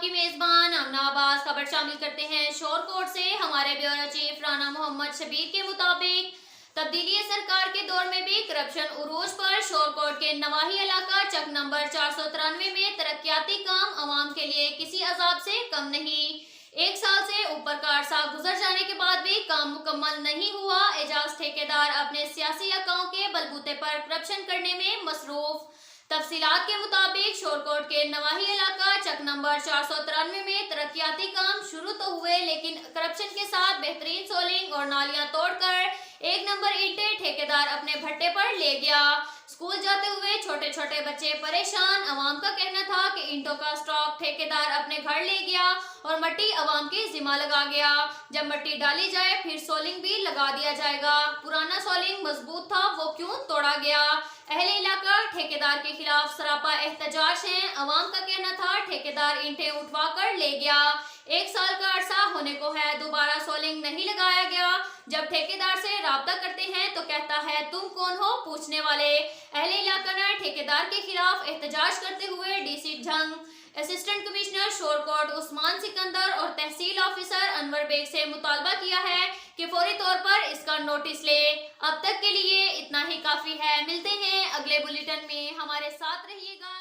आपकी मेजबान आमना अब्बास। खबर शामिल करते हैं शोरकोट से। हमारे ब्यूरो चीफ राना मोहम्मद शबीर के मुताबिक तब्दीली सरकार के दौर में भी करप्शन उरूज पर। शोरकोट के नवाही इलाका चक नंबर 493 में तरक्याती काम अवाम के लिए किसी अजाब से कम नहीं। 1 साल से ऊपर का अरसा गुजर जाने के बाद भी काम मुकम्मल नहीं हुआ। एजाज ठेकेदार अपने सियासी अकाउंट के बलबूते पर करप्शन करने में मसरूफ। तफसीलात के मुताबिक शोरकोट के नवाही इलाका चक नंबर 493 में तरक्याती काम शुरू तो हुए, लेकिन करप्शन के साथ बेहतरीन सोलिंग और नालियां तोड़कर 1 नंबर ईंटें ठेकेदार अपने भट्टे पर ले गया। स्कूल जाते हुए छोटे छोटे बच्चे परेशान। अवाम का कहना था कि ईंटों का स्टॉक ठेकेदार अपने घर ले गया और मट्टी अवाम के जिम्मा लगा गया। जब मट्टी डाली जाए फिर सोलिंग भी लगा दिया जाएगा। पुराना सोलिंग मजबूत था, वो क्यों तोड़ा गया? अहले इलाका ठेकेदार के खिलाफ सरापा एहतजाज है। अवाम का कहना था ठेकेदार ईंटें उठवा कर ले गया। 1 साल का अरसा होने को है, दोबारा सोलिंग नहीं लगाया गया। जब ठेकेदार से राब्ता करते हैं तो कहता है तुम कौन हो पूछने वाले। अहले इलाका ने ठेकेदार के खिलाफ एहतजाज करते हुए DC Jhang, assistant commissioner Shorkot Usman Sikandar और तहसील ऑफिसर अनवर बेग से मुतालबा किया है कि फौरी तौर पर इसका नोटिस ले। अब तक के लिए इतना ही काफी है। मिलते हैं अगले बुलेटिन में, हमारे साथ रहिएगा।